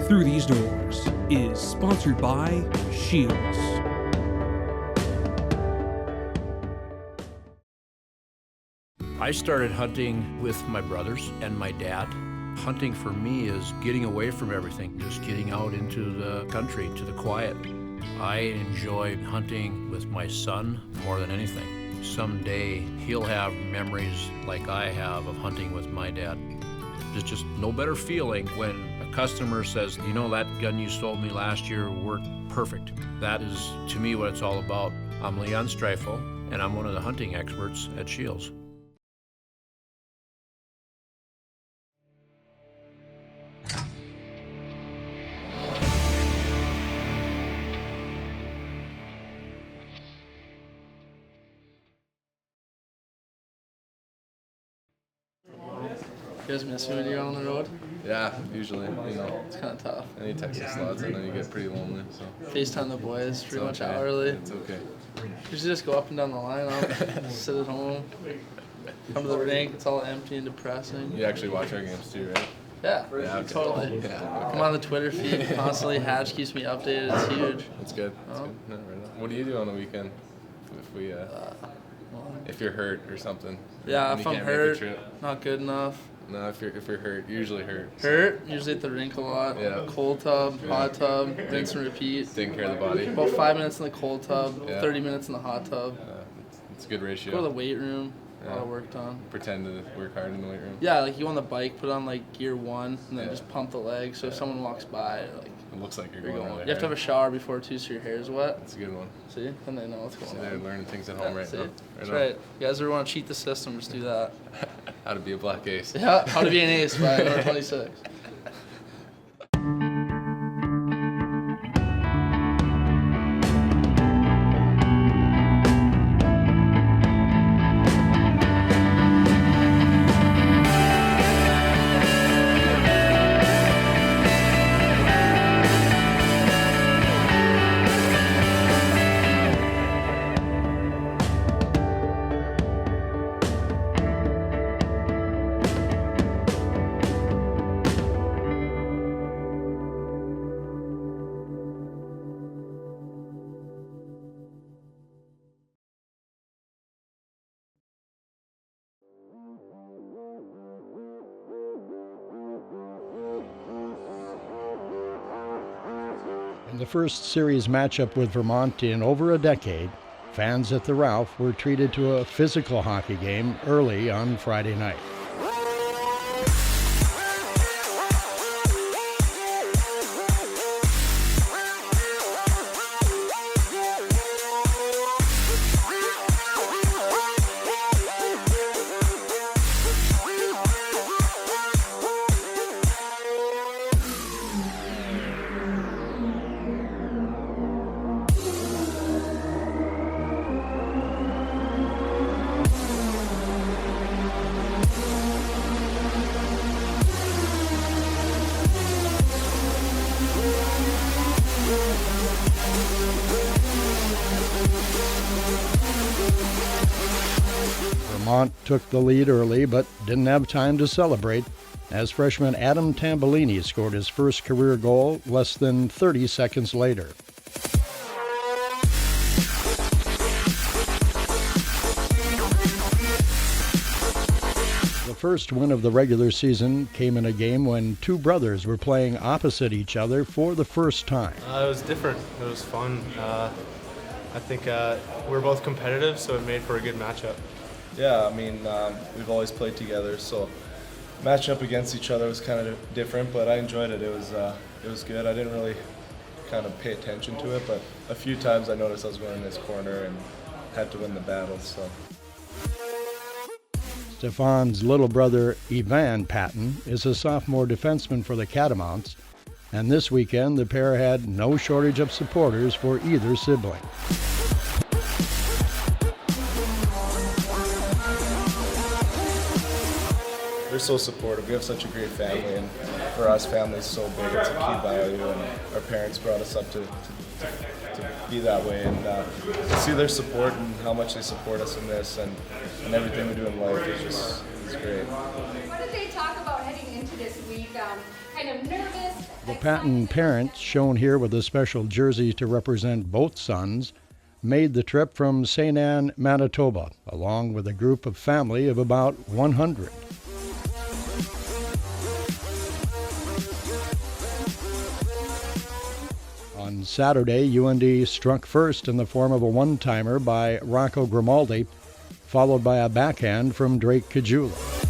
Through These Doors is sponsored by Shields. I started hunting with my brothers and my dad. Hunting for me is getting away from everything, just getting out into the country, to the quiet. I enjoy hunting with my son more than anything. Someday he'll have memories like I have of hunting with my dad. There's just no better feeling when a customer says, you know, that gun you sold me last year worked perfect. That is, to me, what it's all about. I'm Leon Streifel, and I'm one of the hunting experts at Shields. You guys miss me when you're on the road? Yeah, usually, you know. It's kind of tough. Any Texas slots and then you get pretty lonely, so. FaceTime the boys pretty much okay. hourly. It's okay. Usually just go up and down the lineup, sit at home, come to the rink, it's all empty and depressing. You actually watch our games too, right? Yeah, okay. totally. Yeah, okay. I'm on the Twitter feed constantly. Hatch keeps me updated. It's huge. That's good. That's good. No, right on. What do you do on the weekend if you're hurt or something? Yeah, and if you I'm can't make the hurt, trip? not good enough. No, if you're hurt, usually hurt. Hurt, usually at the rink a lot. Yeah. Cold tub, hot tub, rinse and repeat. Taking care of the body. About 5 minutes in the cold tub, Yeah. 30 minutes in the hot tub. It's a good ratio. Go to the weight room, a lot Yeah. of work done. Pretend to work hard in the weight room. Yeah, like you on the bike, put on like gear 1, and then Yeah. just pump the legs. So if someone walks by, like It looks like you're you're going going. really You have to have a shower before too, so your hair's wet. That's a good one. See, and they know what's going So on. they're learning things at home right see? now. That's on. right. You guys ever want to cheat the system, just do that. How to be a black ace. Yeah, how to be an ace by number 26. In the first series matchup with Vermont in over a decade, fans at the Ralph were treated to a physical hockey game early on Friday night. Vermont took the lead early but didn't have time to celebrate as freshman Adam Tambolini scored his first career goal less than 30 seconds later. The first win of the regular season came in a game when two brothers were playing opposite each other for the first time. It was different. It was fun. I think we're both competitive, so it made for a good matchup. Yeah, I mean, we've always played together, so matching up against each other was kind of different, but I enjoyed it. It was good. I didn't really kind of pay attention to it, but a few times I noticed I was going in his corner and had to win the battle. So. Stephane's little brother Yvan Pattyn is a sophomore defenseman for the Catamounts, and this weekend the pair had no shortage of supporters for either sibling. They're so supportive. We have such a great family, and for us, family is so big. It's a key value, and our parents brought us up to be that way. And to see their support and how much they support us in this and everything we do in life is great. What did they talk about heading into this week. Kind of nervous. The Pattyn parents, shown here with a special jersey to represent both sons, made the trip from St. Anne, Manitoba, along with a group of family of about 100. On Saturday, UND struck first in the form of a one-timer by Rocco Grimaldi, followed by a backhand from Drake Kajula.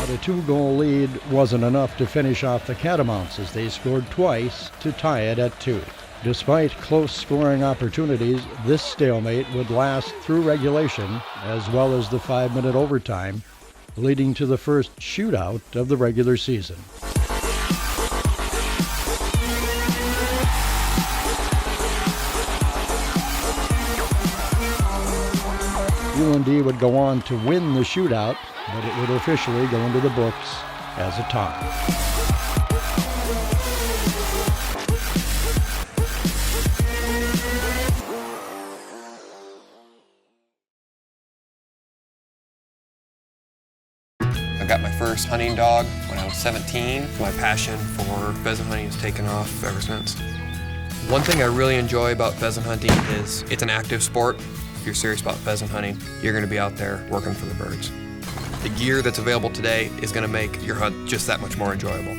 A two-goal lead wasn't enough to finish off the Catamounts as they scored twice to tie it at 2. Despite close scoring opportunities, this stalemate would last through regulation as well as the 5-minute overtime, leading to the first shootout of the regular season. UND would go on to win the shootout, but it would officially go into the books as a tie. I got my first hunting dog when I was 17. My passion for pheasant hunting has taken off ever since. One thing I really enjoy about pheasant hunting is it's an active sport. If you're serious about pheasant hunting, you're going to be out there working for the birds. The gear that's available today is going to make your hunt just that much more enjoyable.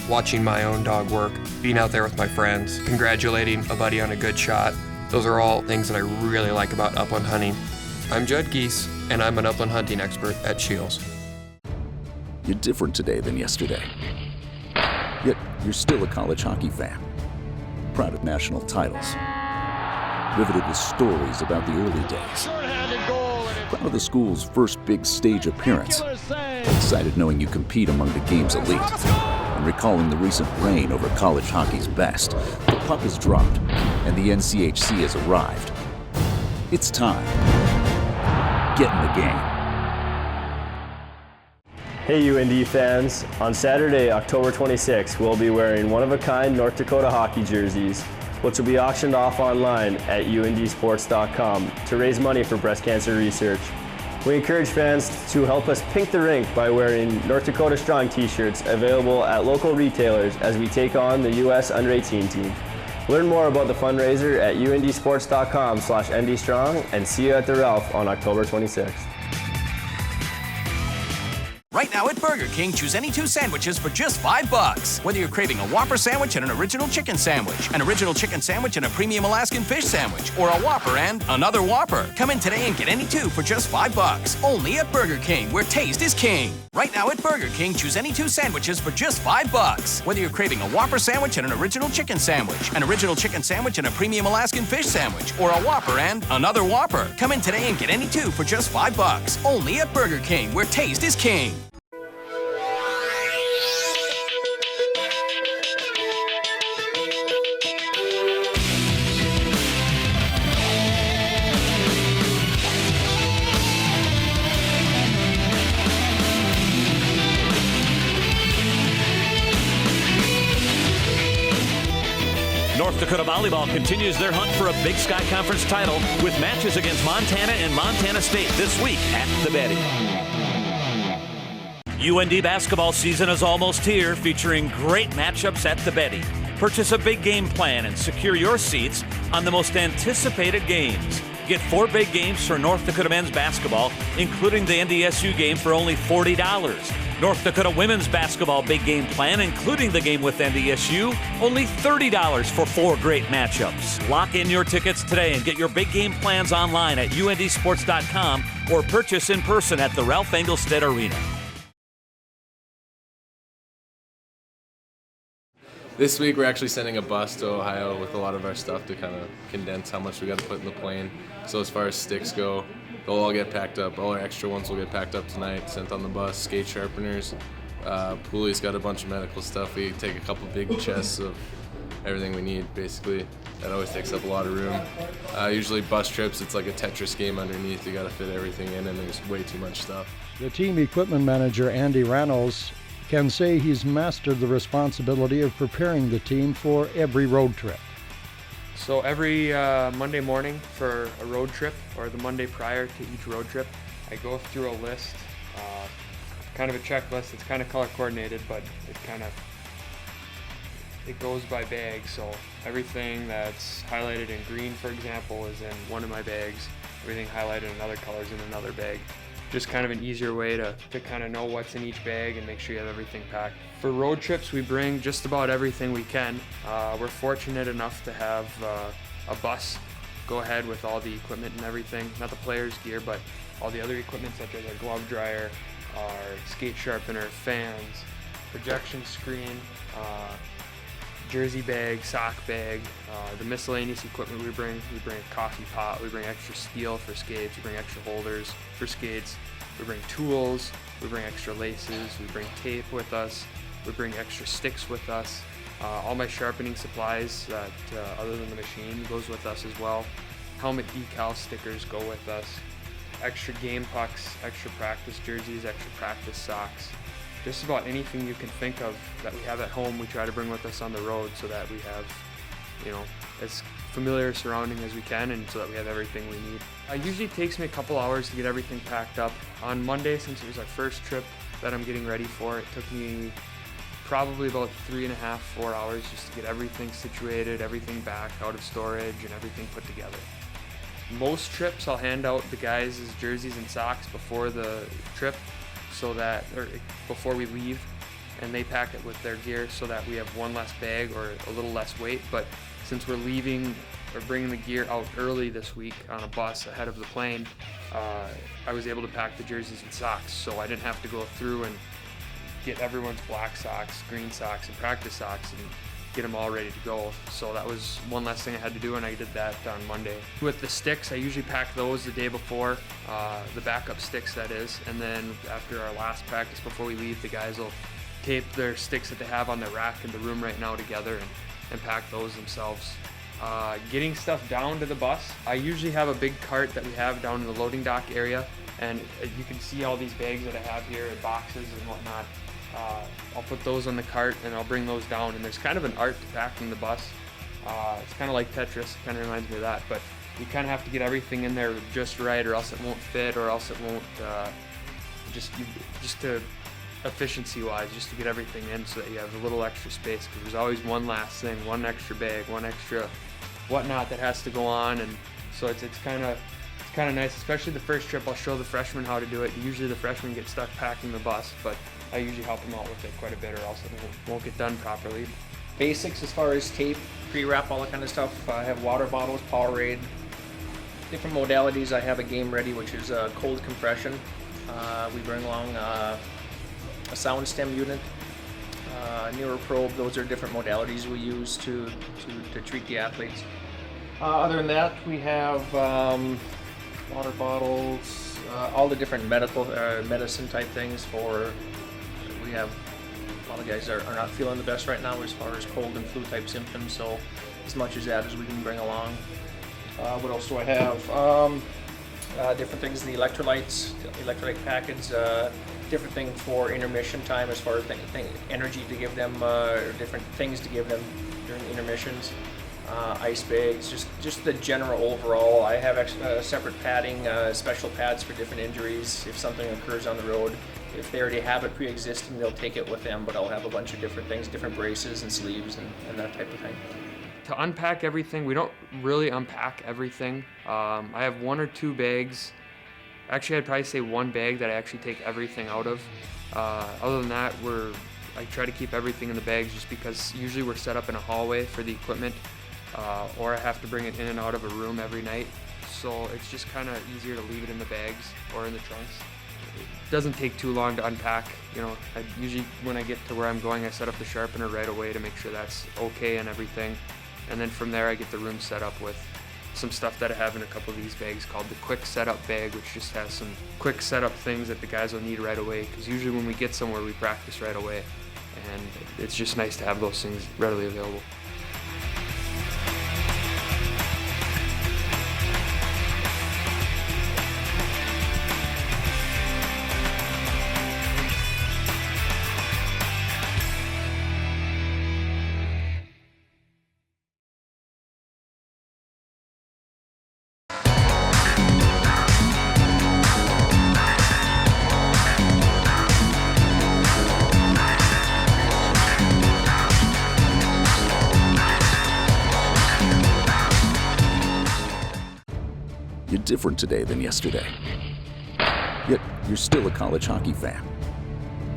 Watching my own dog work, being out there with my friends, congratulating a buddy on a good shot, those are all things that I really like about upland hunting. I'm Judd Geese, and I'm an upland hunting expert at Shields. You're different today than yesterday. Yet, you're still a college hockey fan. Proud of national titles. Riveted with stories about the early days. Proud of the school's first big stage appearance. Excited knowing you compete among the game's elite. And recalling the recent reign over college hockey's best. The puck has dropped, and the NCHC has arrived. It's time. Get in the game. Hey UND fans, on Saturday, October 26th, we'll be wearing one-of-a-kind North Dakota hockey jerseys, which will be auctioned off online at undsports.com to raise money for breast cancer research. We encourage fans to help us pink the rink by wearing North Dakota Strong t-shirts available at local retailers as we take on the U.S. Under-18 team. Learn more about the fundraiser at undsports.com/ndstrong and see you at the Ralph on October 26th. Right now at Burger King, choose any 2 sandwiches for just $5. Whether you're craving a Whopper sandwich and an original chicken sandwich, an original chicken sandwich and a premium Alaskan fish sandwich, or a Whopper and another Whopper. Come in today and get any 2 for just $5. Only at Burger King, where taste is king. Right now at Burger King, choose any 2 sandwiches for just $5. Whether you're craving a Whopper sandwich and an original chicken sandwich, an original chicken sandwich and a premium Alaskan fish sandwich, or a Whopper and another Whopper. Come in today and get any 2 for just $5. Only at Burger King, where taste is king. North Dakota Volleyball continues their hunt for a Big Sky Conference title with matches against Montana and Montana State this week at the Betty. UND basketball season is almost here, featuring great matchups at the Betty. Purchase a big game plan and secure your seats on the most anticipated games. Get 4 big games for North Dakota men's basketball, including the NDSU game, for only $40. North Dakota women's basketball big game plan, including the game with NDSU, only $30 for 4 great matchups. Lock in your tickets today and get your big game plans online at UNDsports.com or purchase in person at the Ralph Engelstad Arena. This week we're actually sending a bus to Ohio with a lot of our stuff to kind of condense how much we got to put in the plane. So as far as sticks go, they'll all get packed up. All our extra ones will get packed up tonight, sent on the bus. Skate sharpeners, Pooley's got a bunch of medical stuff. We take a couple big chests of everything we need, basically. That always takes up a lot of room. Usually bus trips, it's like a Tetris game underneath. You got to fit everything in, and there's way too much stuff. The team equipment manager, Andy Ranos, can say he's mastered the responsibility of preparing the team for every road trip. So every Monday morning for a road trip, or the Monday prior to each road trip, I go through a list, kind of a checklist. It's kind of color coordinated, but it goes by bag. So everything that's highlighted in green, for example, is in one of my bags. Everything highlighted in other colors in another bag. Just kind of an easier way to kind of know what's in each bag and make sure you have everything packed. For road trips, we bring just about everything we can. We're fortunate enough to have a bus go ahead with all the equipment and everything. Not the players' gear, but all the other equipment such as our glove dryer, our skate sharpener, fans, projection screen, jersey bag, sock bag, the miscellaneous equipment we bring a coffee pot, we bring extra steel for skates, we bring extra holders for skates, we bring tools, we bring extra laces, we bring tape with us, we bring extra sticks with us. All my sharpening supplies that other than the machine goes with us as well. Helmet decal stickers go with us. Extra game pucks, extra practice jerseys, extra practice socks. Just about anything you can think of that we have at home, we try to bring with us on the road so that we have, as familiar surrounding as we can, and so that we have everything we need. It usually takes me a couple hours to get everything packed up. On Monday, since it was our first trip that I'm getting ready for, it took me probably about 3.5, 4 hours just to get everything situated, everything back out of storage, and everything put together. Most trips I'll hand out the guys' jerseys and socks before the trip, before we leave, and they pack it with their gear so that we have one less bag or a little less weight. But since we're leaving or bringing the gear out early this week on a bus ahead of the plane, I was able to pack the jerseys and socks, so I didn't have to go through and get everyone's black socks, green socks, and practice socks and get them all ready to go. So that was one less thing I had to do, and I did that on Monday. With the sticks, I usually pack those the day before, the backup sticks that is, and then after our last practice before we leave, the guys will tape their sticks that they have on their rack in the room right now together and pack those themselves. Getting stuff down to the bus, I usually have a big cart that we have down in the loading dock area, and you can see all these bags that I have here and boxes and whatnot. I'll put those on the cart and I'll bring those down, and there's kind of an art to packing the bus. It's kind of like Tetris, it kind of reminds me of that, but you kind of have to get everything in there just right, or else it won't fit, or else it won't, just to efficiency wise, just to get everything in so that you have a little extra space, because there's always one last thing, one extra bag, one extra whatnot that has to go on, and so it's kind of nice, especially the first trip. I'll show the freshmen how to do it. Usually the freshmen get stuck packing the bus, but I usually help them out with it quite a bit, or else it won't get done properly. Basics as far as tape, pre-wrap, all that kind of stuff. I have water bottles, Powerade, different modalities. I have a Game Ready, which is cold compression. We bring along a sound stem unit, neuroprobe. Those are different modalities we use to treat the athletes. Other than that, we have water bottles, all the different medicine type things we have a lot of guys are not feeling the best right now as far as cold and flu type symptoms, so as much as that as we can bring along. What else do I have? Different things, the electrolytes, the electrolyte packets, different thing for intermission time as far as energy to give them, or different things to give them during the intermissions. Ice bags, just the general overall. I have separate padding, special pads for different injuries if something occurs on the road. If they already have it pre-existing, they'll take it with them, but I'll have a bunch of different things, different braces and sleeves and that type of thing. To unpack everything, we don't really unpack everything. I have 1 or 2 bags. Actually, I'd probably say 1 bag that I actually take everything out of. Other than that, I try to keep everything in the bags just because usually we're set up in a hallway for the equipment, or I have to bring it in and out of a room every night. So it's just kind of easier to leave it in the bags or in the trunks. It doesn't take too long to unpack. You know, I usually, when I get to where I'm going, I set up the sharpener right away to make sure that's okay and everything. And then from there, I get the room set up with some stuff that I have in a couple of these bags called the quick setup bag, which just has some quick setup things that the guys will need right away. Because usually when we get somewhere, we practice right away. And it's just nice to have those things readily available. You're different today than yesterday. Yet, you're still a college hockey fan.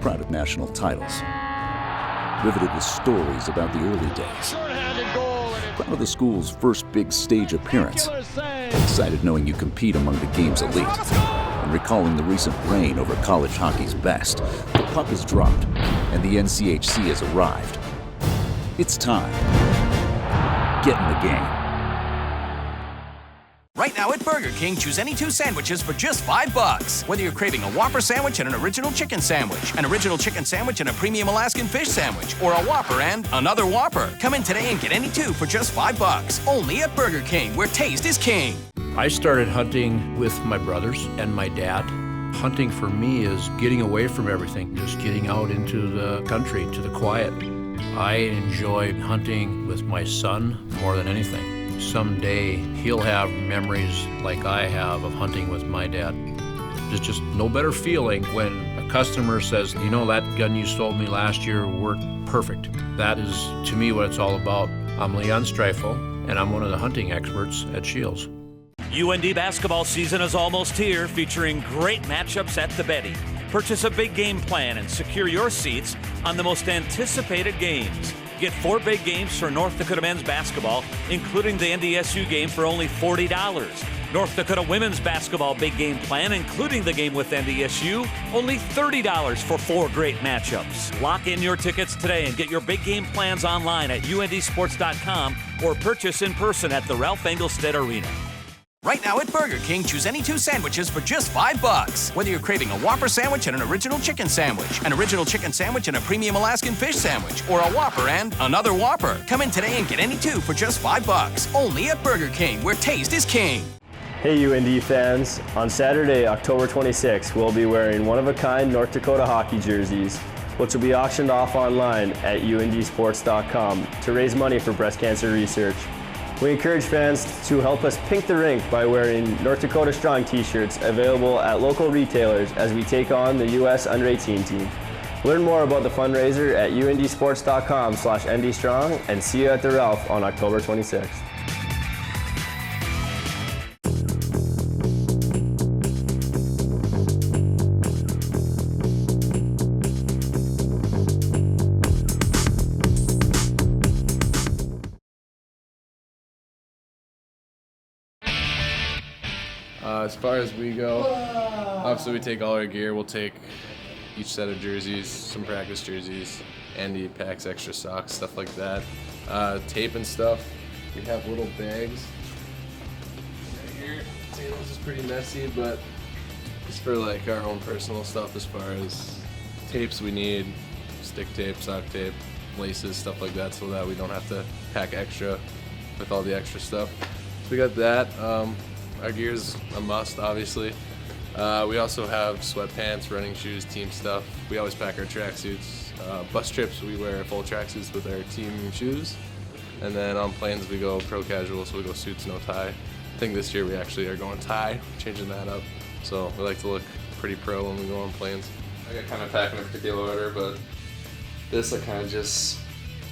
Proud of national titles. Riveted with stories about the early days. Proud of the school's first big stage appearance. Excited knowing you compete among the game's elite. And recalling the recent reign over college hockey's best. The puck is dropped, and the NCHC has arrived. It's time. Get in the game. Right now at Burger King, choose any 2 sandwiches for just $5. Whether you're craving a Whopper sandwich and an original chicken sandwich, an original chicken sandwich and a premium Alaskan fish sandwich, or a Whopper and another Whopper. Come in today and get any 2 for just $5. Only at Burger King, where taste is king. I started hunting with my brothers and my dad. Hunting for me is getting away from everything, just getting out into the country, to the quiet. I enjoy hunting with my son more than anything. Someday he'll have memories like I have of hunting with my dad. There's just no better feeling when a customer says, you know, that gun you sold me last year worked perfect. That is, to me, what it's all about. I'm Leon Streifel, and I'm one of the hunting experts at Shields. UND basketball season is almost here, featuring great matchups at the Betty. Purchase a big game plan and secure your seats on the most anticipated games. Get 4 big games for North Dakota men's basketball, including the NDSU game, for only $40. North Dakota women's basketball big game plan, including the game with NDSU, only $30 for 4 great matchups. Lock in your tickets today and get your big game plans online at undsports.com or purchase in person at the Ralph Engelstad Arena. Right now at Burger King, choose any 2 sandwiches for just $5. Whether you're craving a Whopper sandwich and an original chicken sandwich, an original chicken sandwich and a premium Alaskan fish sandwich, or a Whopper and another Whopper. Come in today and get any 2 for just $5. Only at Burger King, where taste is king. Hey UND fans, on Saturday, October 26th, we'll be wearing one-of-a-kind North Dakota hockey jerseys, which will be auctioned off online at undsports.com to raise money for breast cancer research. We encourage fans to help us pink the rink by wearing North Dakota Strong t-shirts available at local retailers as we take on the U.S. Under-18 team. Learn more about the fundraiser at undsports.com/ndstrong and see you at the Ralph on October 26th. As far as we go, obviously we take all our gear. We'll take each set of jerseys, some practice jerseys, Andy packs extra socks, stuff like that. Tape and stuff. We have little bags. Right here, see, this is pretty messy, but it's for like our own personal stuff as far as tapes we need, stick tape, sock tape, laces, stuff like that, so that we don't have to pack extra with all the extra stuff. So we got that. Our gear's a must, obviously. We also have sweatpants, running shoes, team stuff. We always pack our tracksuits. Bus trips, we wear full tracksuits with our team shoes. And then on planes, we go pro casual, so we go suits, no tie. I think this year we actually are going tie, changing that up. So we like to look pretty pro when we go on planes. I got kind of pack in a particular order, but this I kind of just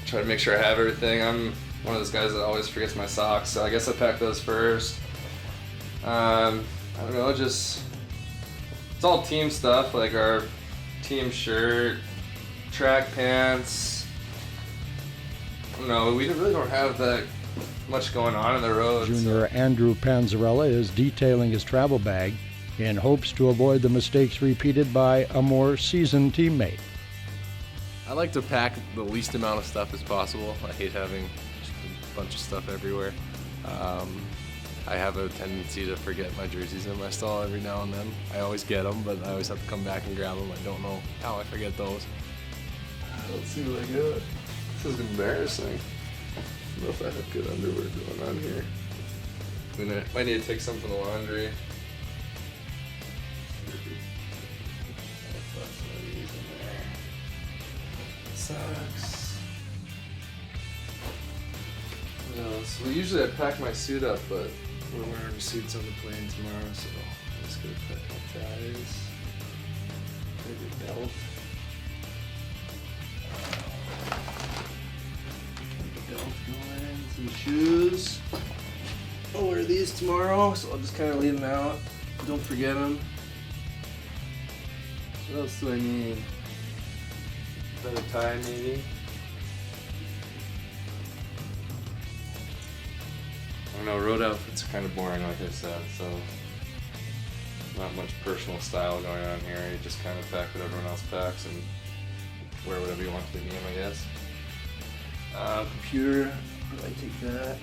try to make sure I have everything. I'm one of those guys that always forgets my socks, so I guess I packed those first. I don't know, it's all team stuff, like our team shirt, track pants. I don't know, we really don't have that much going on in the roads. Junior Andrew Panzarella is detailing his travel bag in hopes to avoid the mistakes repeated by a more seasoned teammate. I like to pack the least amount of stuff as possible. I hate having just a bunch of stuff everywhere. I have a tendency to forget my jerseys in my stall every now and then. I always get them, but I always have to come back and grab them. I don't know how I forget those. Let's see what I got. This is embarrassing. I don't know if I have good underwear going on here. I might need to take some from the laundry. Sucks. What else? Well, usually I pack my suit up, but we're wearing suits on the plane tomorrow, so I'm just gonna pack my ties. Maybe a belt. Belt going, some shoes. I'll wear these tomorrow, so I'll just kind of leave them out. Don't forget them. What else do I need? Better tie, maybe. I don't know, road outfits are kind of boring, like I said, so not much personal style going on here. You just kind of pack what everyone else packs and wear whatever you want to the game, I guess. Computer, I take that.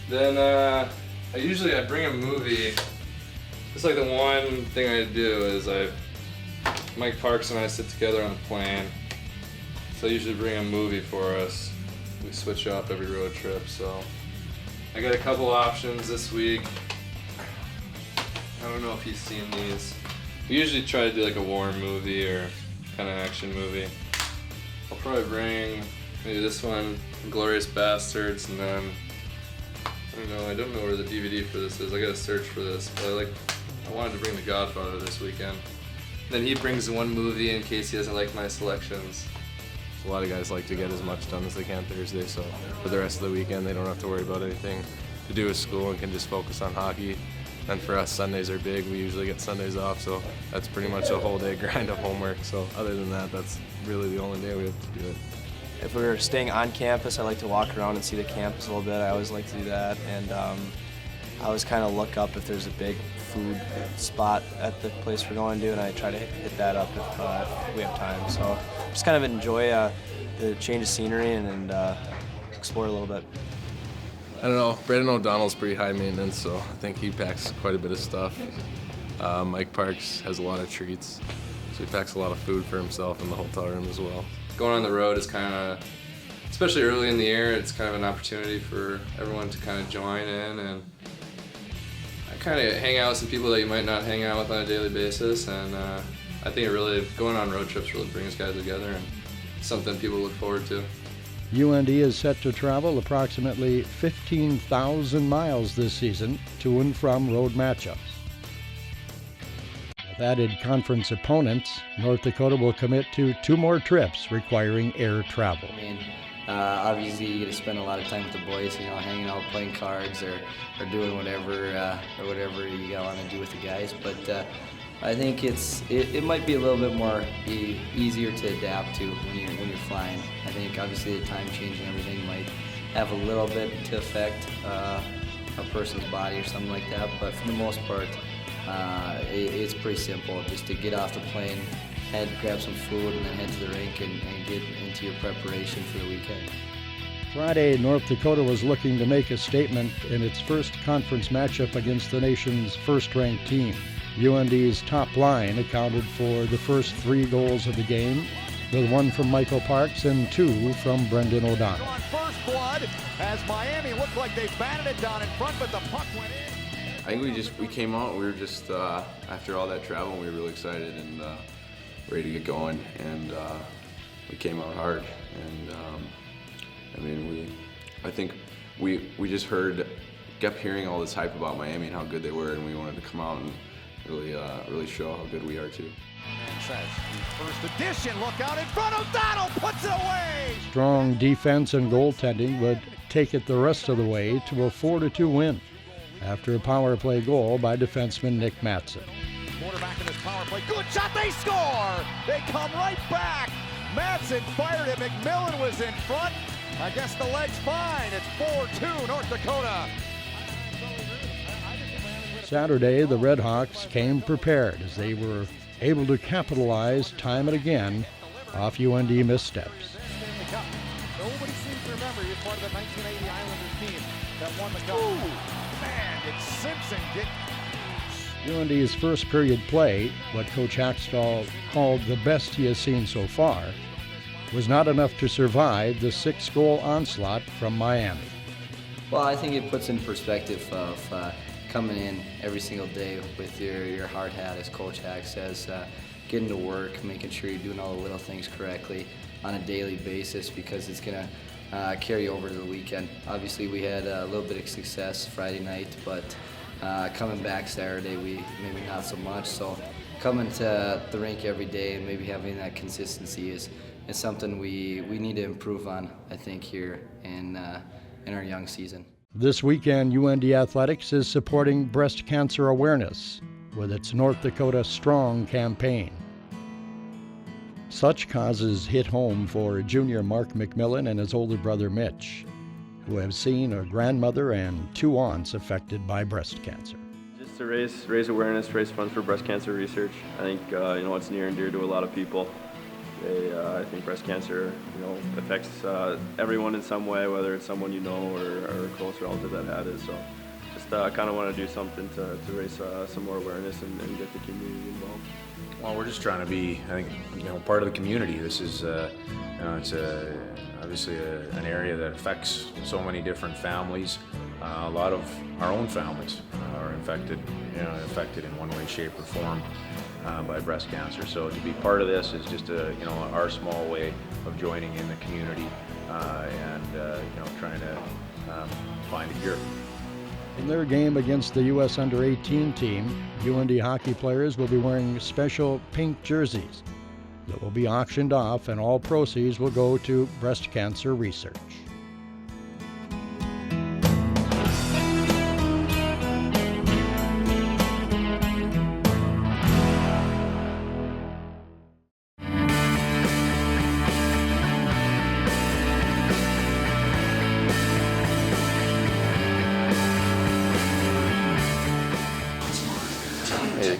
Then I bring a movie. It's like the one thing I do is Mike Parks and I sit together on the plane. So I usually bring a movie for us. We switch up every road trip, so I got a couple options this week. I don't know if you've seen these. We usually try to do like a war movie or kind of action movie. I'll probably bring maybe this one, Glorious Bastards, and then I don't know where the DVD for this is. I gotta search for this, but I wanted to bring The Godfather this weekend. Then he brings one movie in case he doesn't like my selections. A lot of guys like to get as much done as they can Thursday, so for the rest of the weekend they don't have to worry about anything to do with school and can just focus on hockey. And for us, Sundays are big. We usually get Sundays off, so that's pretty much a whole day grind of homework. So other than that, that's really the only day we have to do it. If we're staying on campus, I like to walk around and see the campus a little bit. I always like to do that, and I always kind of look up if there's a big food spot at the place we're going to, and I try to hit that up if we have time. So just kind of enjoy the change of scenery and explore a little bit. I don't know, Brandon O'Donnell's pretty high maintenance, so I think he packs quite a bit of stuff. Mike Parks has a lot of treats, so he packs a lot of food for himself in the hotel room as well. Going on the road is kind of, especially early in the year, it's kind of an opportunity for everyone to kind of join in, and I kind of hang out with some people that you might not hang out with on a daily basis, and I think going on road trips really brings guys together, and something people look forward to. UND is set to travel approximately 15,000 miles this season to and from road matchups. With added conference opponents, North Dakota will commit to 2 more trips requiring air travel. Obviously, you get to spend a lot of time with the boys, hanging out, playing cards, or doing whatever you want to do with the guys. But I think it might be a little bit more easier to adapt to when you're flying. I think obviously the time change and everything might have a little bit to affect a person's body or something like that. But for the most part, it's pretty simple. Just to get off the plane, grab some food, and then head to the rink and get into your preparation for the weekend. Friday, North Dakota was looking to make a statement in its first conference matchup against the nation's first-ranked team. UND's top line accounted for the first 3 goals of the game, with 1 from Michael Parks and 2 from Brendan O'Donnell. On first blood, as Miami looked like they batted it down in front, but the puck went in. I think we came out, we were just, after all that travel, we were really excited and ready to get going, and we came out hard. And I think we just kept hearing all this hype about Miami and how good they were, and we wanted to come out and really show how good we are too. Says, first edition, look out in front, O'Donnell puts it away! Strong defense and goaltending would take it the rest of the way to a 4-2 win after a power play goal by defenseman Nick Matson. Quarterback in this power play, good shot, they score! They come right back! Matson fired it, McMillan was in front. I guess the leg's fine, it's 4-2 North Dakota. Saturday, the Red Hawks came prepared as they were able to capitalize time and again off UND missteps. Nobody seems to remember you're part of the 1980 Islanders team that won the cup. Ooh, man, did Simpson get... UND's first period play, what Coach Hackstall called the best he has seen so far, was not enough to survive the 6-goal onslaught from Miami. Well, I think it puts in perspective of coming in every single day with your hard hat, as Coach Hack says, getting to work, making sure you're doing all the little things correctly on a daily basis, because it's going to carry over to the weekend. Obviously, we had a little bit of success Friday night, but coming back Saturday, we maybe not so much. So coming to the rink every day and maybe having that consistency is something we need to improve on, I think, here in our young season. This weekend, UND Athletics is supporting breast cancer awareness with its North Dakota Strong campaign. Such causes hit home for junior Mark McMillan and his older brother Mitch, who have seen a grandmother and 2 aunts affected by breast cancer. Just to raise awareness, raise funds for breast cancer research. I think it's near and dear to a lot of people. I think breast cancer, affects everyone in some way, whether it's someone you know or a close relative that had it. So, just kind of want to do something to raise some more awareness and get the community involved. Well, we're just trying to be, I think, part of the community. This is, it's obviously an area that affects so many different families. A lot of our own families are affected in one way, shape, or form by breast cancer. So to be part of this is just our small way of joining in the community and trying to find a cure. In their game against the U.S. Under-18 team, UND hockey players will be wearing special pink jerseys that will be auctioned off, and all proceeds will go to breast cancer research.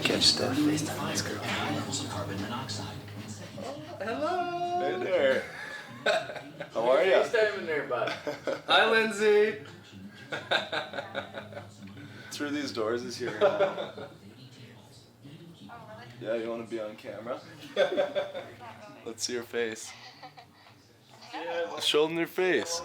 Catch Steph. Hello. Hey there. How are you? FaceTiming there, bud. Hi, Lindsay. Through these doors is here. Yeah, you want to be on camera? Let's see your face. Show them your face.